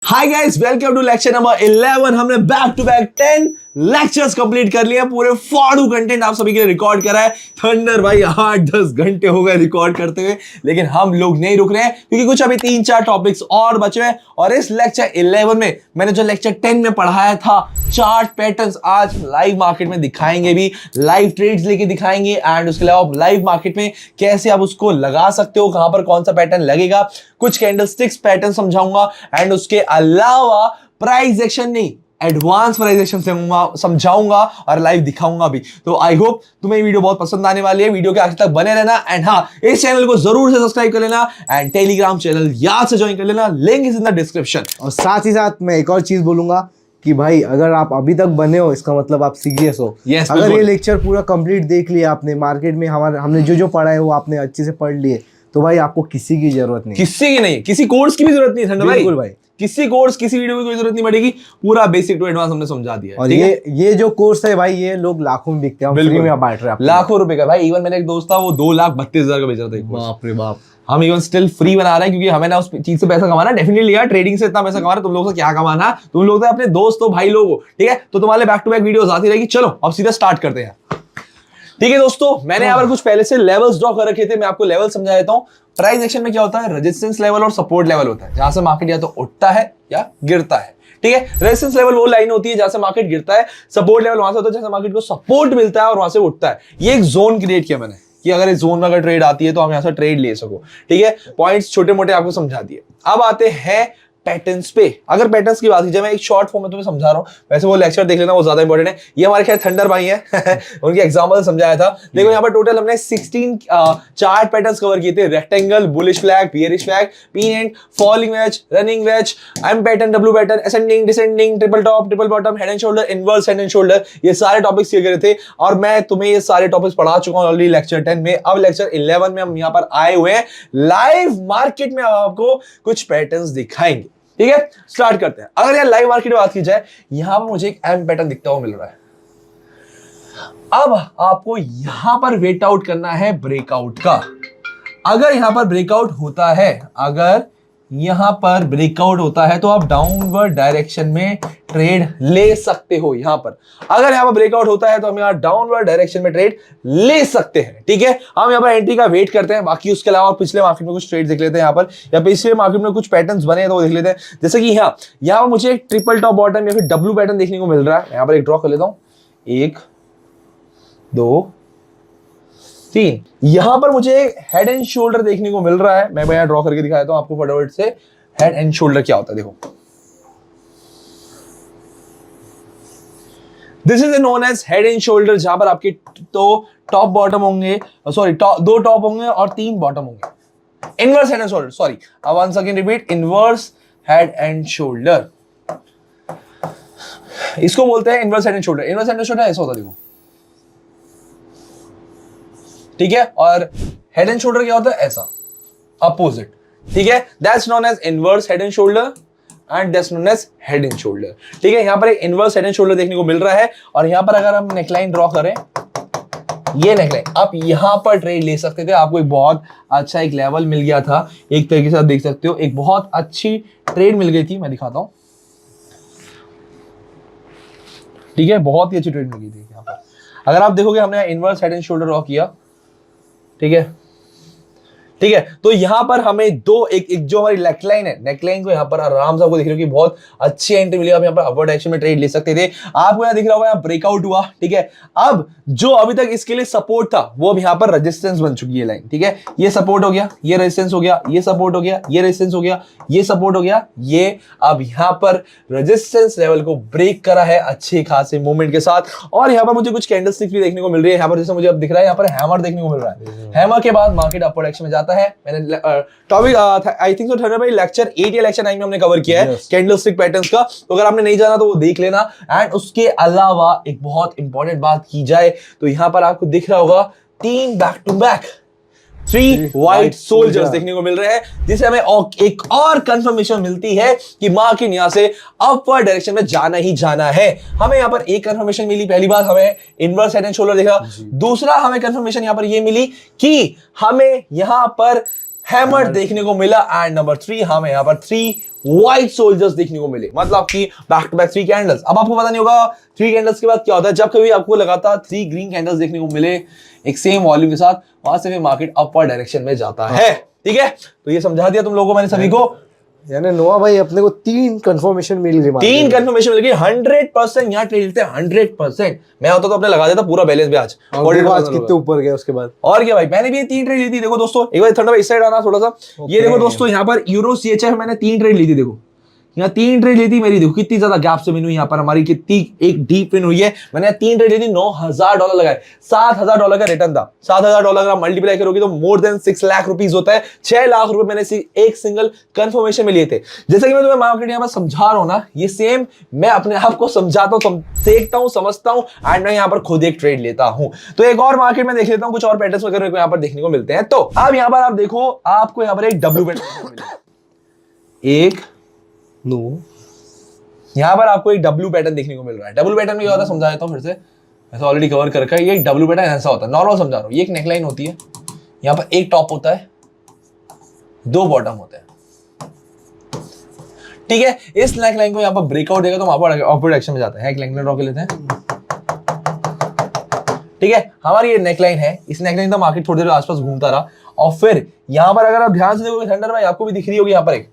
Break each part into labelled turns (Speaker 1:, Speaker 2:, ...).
Speaker 1: Hi guys, welcome to lecture number 11। हमने back to back 10 lectures complete कर लिया। पूरे फाड़ू कंटेंट आप सभी के लिए रिकॉर्ड करा है। थंडर भाई 8-10 घंटे हो गए रिकॉर्ड करते हुए, लेकिन हम लोग नहीं रुक रहे हैं क्योंकि कुछ अभी 3-4 टॉपिक्स और बचे हैं। और इस लेक्चर 11 में मैंने जो लेक्चर 10 में पढ़ाया था चार्ट पैटर्न्स, आज लाइव मार्केट में दिखाएंगे भी, लाइव ट्रेड्स लेके दिखाएंगे। एंड उसके अलावा लाइव मार्केट में कैसे आप उसको लगा सकते हो, कहां पर कौन सा पैटर्न लगेगा, कुछ कैंडलस्टिक्स पैटर्न समझाऊंगा। एंड उसके अलावा प्राइस एक्शन नहीं, एडवांस प्राइस एक्शन समझाऊंगा और लाइव दिखाऊंगा भी। तो आई होप तुम्हें वीडियो बहुत पसंद आने वाली है। वीडियो के आखिर तक बने रहना। एंड हाँ, इस चैनल को जरूर से सब्सक्राइब कर लेना एंड टेलीग्राम चैनल याद से ज्वाइन कर लेना, link is in the description.
Speaker 2: और साथ ही साथ मैं एक और चीज बोलूंगा कि भाई अगर आप अभी तक बने हो इसका मतलब आप सीरियस हो।
Speaker 1: Yes,
Speaker 2: अगर
Speaker 1: बिल्कुल।
Speaker 2: ये लेक्चर पूरा कंप्लीट देख लिया आपने, मार्केट में हमने जो पढ़ा है वो आपने अच्छे से पढ़ लिए, तो भाई आपको किसी की जरूरत नहीं,
Speaker 1: किसी की नहीं, किसी कोर्स की भी जरूरत नहीं है
Speaker 2: बिल्कुल भाई।
Speaker 1: किसी कोर्स, किसी वीडियो की कोई जरूरत नहीं पड़ेगी। पूरा बेसिक टू एडवांस हमने समझा दिया है।
Speaker 2: और
Speaker 1: ठीक है?
Speaker 2: ये जो कोर्स है भाई, ये लोग लाखों में बिकते हैं, हम फ्री में बांट रहे हैं आपको।
Speaker 1: लाखों रुपए का भाई। इवन मेरा एक दोस्त था, वो 2,32,000 का बेच रहा था एक कोर्स।
Speaker 2: बाप रे बाप।
Speaker 1: हम इवन स्टिल फ्री बना रहे हैं क्योंकि हमें ना उस चीज से पैसा कमाना। डेफिनेटली यार, ट्रेडिंग से इतना पैसा कमाना, तुम लोगों से क्या कमाना, तुम लोग तो अपने दोस्त हो, भाई लोग हो। ठीक है, तो तुम्हारे बैक टू बैक वीडियोस आती रहेगी। चलो अब सीधा स्टार्ट करते हैं। ठीक है दोस्तों, मैंने यहाँ पर कुछ पहले से लेवल्स ड्रॉ कर रखे थे, मैं आपको लेवल समझा देता हूँ। प्राइस एक्शन में क्या होता है, रेजिस्टेंस लेवल और सपोर्ट लेवल होता है, जहां से मार्केट या तो उठता है या गिरता है। ठीक है, रेजिस्टेंस लेवल वो लाइन होती है जहां से मार्केट गिरता है, सपोर्ट लेवल वहां से होता है जहां से मार्केट को सपोर्ट मिलता है और वहां से उठता है। ये एक जोन क्रिएट किया मैंने कि अगर इस जोन में अगर ट्रेड आती है तो हम यहां से ट्रेड ले सको। ठीक है, पॉइंट्स छोटे मोटे आपको समझा दिए। अब आते हैं पैटर्न्स पे। अगर पैटर्न्स की बात की जाए, मैं एक शॉर्ट फॉर्म में तुम्हें समझा रहा हूं, वैसे वो लेक्चर देख लेना, वो ज्यादा इंपॉर्टेंट है। ये हमारे खैर थंडर भाई हैं उनके एग्जांपल समझाया था। देखो यहाँ पर टोटल हमने 16 चार्ट पैटर्न्स कवर किए थे। Rectangle, bullish flag, bearish flag, pennant, falling wedge, running wedge, M pattern, W pattern, ascending, descending, triple top, triple bottom, head and shoulder, inverse head and shoulder, ये सारे topics किए गए थे और मैं तुम्हें ये सारे टॉपिक्स पढ़ा चुका हूं ऑलरेडी लेक्चर 10 में। अब लेक्चर 11 में हम यहाँ पर आए हुए हैं, लाइव मार्केट में आपको कुछ पैटर्न्स दिखाएंगे। ठीक है, स्टार्ट करते हैं। अगर यार लाइव मार्केट में बात की जाए, यहां पर मुझे एक एम पैटर्न दिखता हुआ मिल रहा है। अब आपको यहां पर वेट आउट करना है ब्रेकआउट का। अगर यहां पर ब्रेकआउट होता है, अगर यहां पर ब्रेकआउट होता है तो आप डाउनवर्ड डायरेक्शन में ट्रेड ले सकते हो। यहां पर अगर यहां पर ब्रेकआउट होता है तो हम यहां डाउनवर्ड डायरेक्शन में ट्रेड ले सकते हैं। ठीक है, हम यहां पर एंट्री का वेट करते हैं। बाकी उसके अलावा पिछले मार्केट में कुछ ट्रेड देख लेते हैं यहां पर, या पिछले मार्केट में कुछ पैटर्न्स बने हैं तो वो देख लेते हैं। जैसे कि यहां पर मुझे एक ट्रिपल टॉप बॉटम या फिर डब्ल्यू पैटर्न देखने को मिल रहा है। यहां पर एक ड्रॉ कर लेता हूं, 1 2 3। यहां पर मुझे हेड एंड शोल्डर देखने को मिल रहा है। मैं यहां ड्रॉ करके दिखाता हूं आपको फटाफट से। हेड एंड शोल्डर क्या होता है देखो, this is known as head and shoulder, जहां पर आपके तो टॉप बॉटम होंगे, सॉरी 2 टॉप होंगे और 3 बॉटम होंगे। Inverse head and shoulder, sorry once again repeat, inverse head and shoulder, इसको बोलते हैं inverse head and shoulder. Inverse head and shoulder ऐसा होता है देखो। ठीक है, और हेड एंड शोल्डर क्या होता है, ऐसा अपोजिट। ठीक है, that's known as inverse head and shoulder and that's known as head and shoulder. ठीक है, यहां पर एक इनवर्स हेड एंड शोल्डर देखने को मिल रहा है। और यहां पर अगर हम नेकलाइन ड्रॉ करें, ये नेकलाइन आप यहां पर ट्रेड ले सकते थे। आपको एक बहुत अच्छा एक लेवल मिल गया था, एक तरीके से आप देख सकते हो, एक बहुत अच्छी ट्रेड मिल गई थी। मैं दिखाता हूं, ठीक है, बहुत ही अच्छी ट्रेड मिल गई थी यहां पर। अगर आप देखोगे, हमने inverse head and shoulder draw किया। ठीक है, ठीक है, तो यहां पर हमें एक जो हमारी नेकलाइन है, नेकलाइन को यहां पर आराम से आपको दिख रहा है कि बहुत अच्छी एंट्री मिली। आप यहां पर अपवर्ड डायरेक्शन में ट्रेड ले सकते थे। आपको यहां दिख रहा होगा, यहां ब्रेकआउट हुआ। ठीक है, अब जो अभी तक इसके लिए सपोर्ट था वो अब यहां पर रेजिस्टेंस बन चुकी है लाइन। ठीक है, ये सपोर्ट हो गया, ये रेजिस्टेंस हो गया, ये सपोर्ट हो गया, ये रेजिस्टेंस हो गया, ये सपोर्ट हो गया, ये अब यहां पर रेजिस्टेंस लेवल को ब्रेक करा है अच्छे खासे मूवमेंट के साथ। और यहां पर मुझे कुछ कैंडलस्टिक भी देखने को मिल रही है। यहां पर जैसे मुझे अब दिख रहा है, यहां पर हैमर देखने को मिल रहा है। हैमर के बाद मार्केट अपवर्ड डायरेक्शन में जाता है। मैंने topic I think so third भाई लेक्चर 8 या लेक्चर 9 में हमने कवर किया है कैंडलस्टिक पैटर्न्स का। तो अगर आपने नहीं जाना तो वो देख लेना। एंड उसके अलावा एक बहुत इंपॉर्टेंट बात की जाए तो यहां पर आपको दिख रहा होगा 3 back to back 3 white soldiers देखने को मिल रहे हैं, जिससे हमें एक और कंफर्मेशन मिलती है कि मार्केट यहां से अपवर्ड डायरेक्शन में जाना ही जाना है। हमें यहां पर एक कंफर्मेशन मिली, पहली बात हमें इनवर्स हेड एंड शोल्डर देखा। दूसरा हमें कंफर्मेशन यहां पर ये मिली कि हमें यहां पर हैमर देखने को मिला। एंड नंबर 3 हमें यहाँ पर 3 व्हाइट सोल्जर्स देखने को मिले, मतलब कि बैक टू बैक 3 कैंडल्स। अब आपको पता नहीं होगा 3 कैंडल्स के बाद क्या होता है। जब कभी आपको लगातार 3 ग्रीन कैंडल्स देखने को मिले एक सेम वॉल्यूम के साथ, वहां से फिर मार्केट अपवर्ड डायरेक्शन में जाता है। ठीक है, तो ये समझा दिया तुम लोगों को मैंने सभी को।
Speaker 2: यानी नोआ भाई अपने को 3 कंफर्मेशन मिल गई,
Speaker 1: 3 कंफर्मेशन मिल गई। 100% यहाँ ट्रेड लेते हैं 100%। मैं होता तो अपने लगा देता पूरा बैलेंस भी आज।
Speaker 2: और देखो आज कितने ऊपर गए उसके बाद।
Speaker 1: और क्या भाई, मैंने भी 3 ट्रेड ली थी। देखो दोस्तों, एक बार थोड़ा इस साइड आना थोड़ा सा। ये देखो दोस्तों, यहाँ पर यूरो CHF मैंने 3 ट्रेड ली थी। देखो यहाँ 3 ट्रेड ली थी मेरी। देखो कितनी ज्यादा गैप से विन हुई यहाँ पर हमारी, कितनी एक डीप विन हुई है। मैंने 3 ट्रेड ली थी, $9,000 लगाए, $7,000 का रिटर्न था। $7,000 का मल्टीप्लाई करोगे तो मोर देन 6 लाख रुपीज होता है। 6 लाख रुपए मैंने एक सिंगल कंफर्मेशन में लिए थे। जैसे कि मैं तुम्हें मार्केट यहाँ पर समझा रहा हूँ ना, ये सेम मैं अपने आप को समझाता हूँ, देखता हूँ, समझता हूँ, एंड मैं यहाँ पर खुद एक ट्रेड लेता हूँ। तो एक और मार्केट में देख लेता हूँ, कुछ और पैटर्न्स वगैरह को यहाँ पर देखने को मिलते हैं। तो अब यहाँ पर आप देखो, आपको यहाँ पर एक डब्ल्यू पैटर्न मिलेगा, एक
Speaker 2: नो
Speaker 1: यहाँ पर आपको एक डब्ल्यू पैटर्न देखने को मिल रहा है। डब्ल्यू पैटर्न में क्या होता है समझा देता हूँ फिर से, ऐसा ऑलरेडी कवर कर रखा है। ये एक डब्ल्यू पैटर्न ऐसा होता है, नॉर्मल समझा रहा हूँ। ये एक नेकलाइन होती है, यहाँ पर एक टॉप होता है, 2 बॉटम होते हैं। ठीक है, इस नेकलाइन को यहाँ पर ब्रेकआउट देगा तो हम अपवर्ड डायरेक्शन में जाते हैं। एक नेकलाइन ड्रॉ कर लेते हैं। ठीक है, हमारी ये नेकलाइन है। इस नेकलाइन का मार्केट थोड़ी देर आसपास घूमता रहा, और फिर यहाँ पर अगर आप ध्यान से देखोगे थंडर भाई, आपको भी दिख रही होगी यहाँ पर एक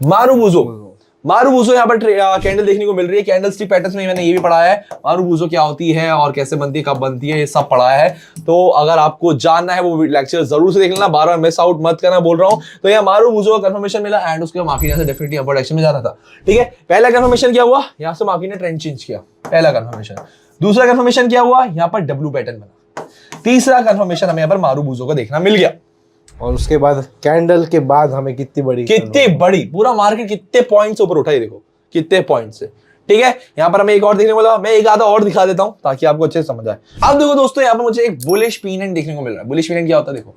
Speaker 1: मारूबूजो यहाँ पर कैंडल देखने को मिल रही है। कैंडल स्टिक पैटर्न्स में मैंने ये भी पढ़ाया है, मारूबूजो क्या होती है और कैसे बनती है, कब बनती है, ये सब पढ़ाया है। तो अगर आपको जानना है वो लेक्चर जरूर से देख लेना, बार बार मिस आउट मत करना बोल रहा हूँ। तो यहाँ मारूबूजो का कंफर्मेशन मिला, एंड उसके मार्केट यहाँ से डेफिनेटली अपवर्ड डायरेक्शन में जाना था। ठीक है, पहला कंफर्मेशन क्या हुआ, यहाँ से मार्केट ने ट्रेंड चेंज किया, पहला कंफर्मेशन। दूसरा कंफर्मेशन क्या हुआ, यहाँ पर डब्ल्यू पैटर्न बना। तीसरा कंफर्मेशन हमें यहाँ पर मारूबूजो का देखना मिल गया।
Speaker 2: और उसके बाद कैंडल के बाद हमें कितनी बड़ी
Speaker 1: पूरा मार्केट कितने पॉइंट से ऊपर उठा है, देखो कितने पॉइंट से। ठीक है, यहाँ पर हमें एक और देखने को मिला। मैं एक आधा और दिखा देता हूं ताकि आपको अच्छे से समझ आए। अब देखो दोस्तों, यहाँ पर मुझे एक बुलिश पेंडेंट देखने को मिल रहा है। बुलिश पेंडेंट क्या होता है, देखो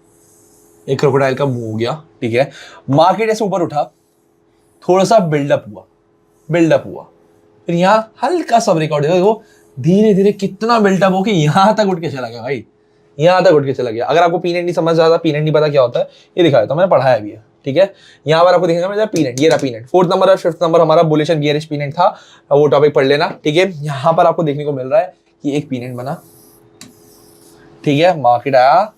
Speaker 1: एक क्रोकोडाइल का मुंह हो गया। ठीक है, मार्केट ऐसे ऊपर उठा, थोड़ा सा बिल्डअप हुआ, फिर यहाँ हल्का सा ब्रेकआउट, देखो धीरे धीरे कितना बिल्डअप हो कि यहां तक उठ के चला गया भाई, यहां तक उठ के चला गया। अगर आपको पीनेट नहीं समझ आता, पीनेट नहीं पता क्या होता है, ये दिखाया तो मैंने पढ़ाया भी है। ठीक है, यहाँ पर आपको दिखेगा मेरा पीनेट, ये रहा पीनेट। 4th नंबर और 5th नंबर हमारा बुलिश एंड बियरिश पीनेट था, वो टॉपिक पढ़ लेना। ठीक है, यहाँ पर आपको देखने को मिल रहा है कि एक पीनेट बना। ठीक है, मार्केट आया,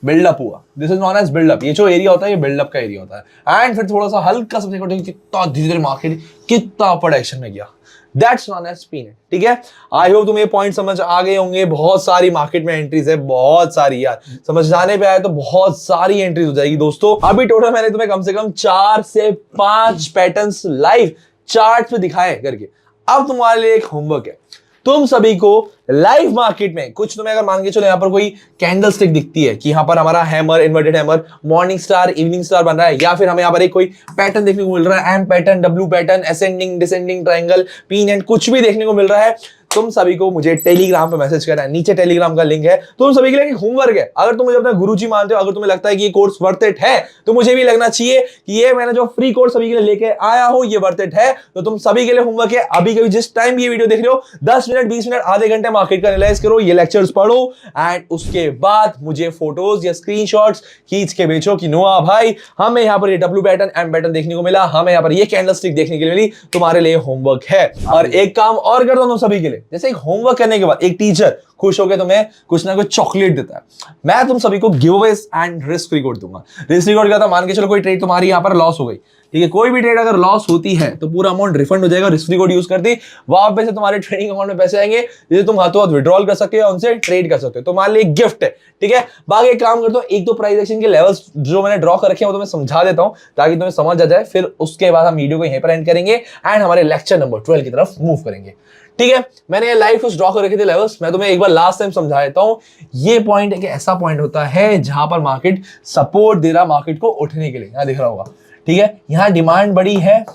Speaker 1: बिल्डअप हुआ, this is known as buildup. ये जो एरिया होता है ये बिल्डअप का एरिया होता है। एंड फिर थोड़ा सा हल्का सा कितना धीरे धीरे मार्केट कितना अपर डायरेक्शन में गया, दैट्स नॉन एज पीनेट। ठीक है, आई होप तुम्हें पॉइंट समझ आ गए होंगे। बहुत सारी मार्केट में एंट्रीज है, बहुत सारी यार, समझ जाने पे आए तो बहुत सारी एंट्रीज हो जाएगी दोस्तों। अभी टोटल मैंने तुम्हें कम से कम 4 से 5 पैटर्न्स लाइव चार्ट पे दिखाए करके। अब तुम्हारे लिए एक होमवर्क है, तुम सभी को लाइव मार्केट में कुछ तुम्हें अगर मान के चलो यहाँ पर कोई कैंडल स्टिक दिखती है कि यहाँ पर हमारा hammer, inverted hammer, morning star, evening star बन रहा है, या फिर हमें यहाँ पर एक कोई पैटर्न देखने को मिल रहा है, M pattern, W pattern, ascending, descending, triangle, pennant, कुछ भी देखने को मिल रहा है, तुम सभी को मुझे टेलीग्राम पे मैसेज करना है। नीचे टेलीग्राम का लिंक है। तुम सभी के लिए एक होमवर्क है। अगर तुम मुझे अपना गुरुजी मानते हो, अगर तुम्हें लगता है कि ये कोर्स वर्थ इट है, तो मुझे भी लगना चाहिए कि ये मैंने जो फ्री कोर्स सभी के लिए लेके आया हूं ये वर्थ इट है। तो तुम सभी के लिए होमवर्क है, अभी कभी जिस टाइम ये वीडियो देख रहे हो 10 मिनट, 20 मिनट, आधे घंटे मार्केट का एनालाइज करो, ये लेक्चर्स पढ़ो, एंड उसके बाद मुझे फोटोज या स्क्रीनशॉट्स खींच के भेजो कि नोआ भाई हमें यहाँ पर ये डब्ल्यू पैटर्न, एम पैटर्न देखने को मिला, हमें यहाँ पर ये कैंडल स्टिक देखने के लिए मिली, तुम्हारे लिए होमवर्क है। और एक काम और कर दो तुम सभी के लिए, जैसे एक होमवर्क करने के बाद एक टीचर खुश होकर तुम्हें कुछ ना कुछ चॉकलेट देता है, मैं तुम सभी को give Awez and risk record दूंगा। रिस्क रिकॉर्ड क्या था, मान के चलो कोई ट्रेड तुम्हारी यहाँ पर लॉस हो गई, ठीक है, कोई भी ट्रेड अगर लॉस होती है तो पूरा अमाउंट रिफंड हो जाएगा। रिस्क रिकॉर्ड यूज करती वापस से तुम्हारे ट्रेडिंग अकाउंट में पैसे आएंगे, जिसे तुम हाथों हाथ विड्रॉल कर सकते हो, उनसे ट्रेड कर सकते हो। तो मान ली एक गिफ्ट है, ठीक है। बाकी एक काम करता हूँ, एक दो प्राइस एक्शन के लेवल्स जो मैंने ड्रॉ कर रखे हैं वो तुम्हें समझा देता हूँ ताकि तुम्हें समझ आ जाए। फिर उसके बाद हम वीडियो को यहीं पर एंड करेंगे एंड हमारे लेक्चर नंबर 12 की तरफ मूव करेंगे, ठीक है। मैंने ये लाइव कुछ ड्रॉ कर रखे थे लेवल्स, मैं तुम्हें एक बार लास्ट टाइम समझा देता हूं। ये पॉइंट एक ऐसा पॉइंट होता है जहां पर मार्केट सपोर्ट दे रहा मार्केट को उठने के लिए, यहां दिख रहा होगा, ठीक है। यहां डिमांड बड़ी है,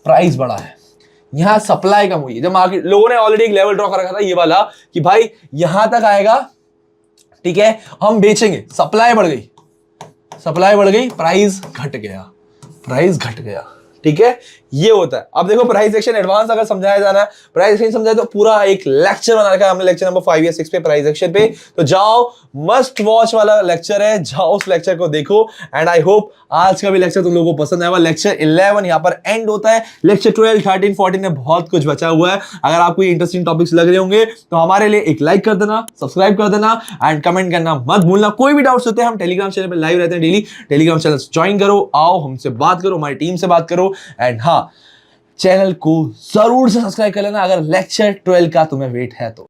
Speaker 1: प्राइस बड़ा है, यहां सप्लाई कम हुई है। जब मार्केट लोगों ने ऑलरेडी एक लेवल ड्रॉ कर रखा था ये वाला कि भाई यहां तक आएगा, ठीक है, हम बेचेंगे, सप्लाई बढ़ गई, प्राइस घट गया, ठीक है, ये होता है। अब देखो प्राइस एक्शन एडवांस अगर समझाया जाना है, प्राइस एक्शन समझाए तो पूरा एक लेक्चर बना रखा है हमने, लेक्चर नंबर 5 या 6 पे प्राइस एक्शन पे। तो जाओ, मस्ट वॉच वाला लेक्चर है, जाओ उस लेक्चर को देखो। एंड आई होप आज का भी लेक्चर तुम लोगों को पसंद आएगा। लेक्चर 11 यहाँ पर एंड होता है, लेक्चर 12, 13, 14 में बहुत कुछ बचा हुआ है। अगर आपको ये इंटरेस्टिंग टॉपिक्स लग रहे होंगे तो हमारे लिए एक लाइक कर देना, सब्सक्राइब कर देना एंड कमेंट करना मत भूलना। कोई भी डाउट्स होते हैं, हम टेलीग्राम चैनल पे लाइव रहते हैं डेली, टेलीग्राम चैनल ज्वाइन करो, आओ हमसे बात करो, हमारी टीम से बात करो। एंड हाँ, चैनल को जरूर से सब्सक्राइब कर लेना अगर लेक्चर 12 का तुम्हें वेट है तो।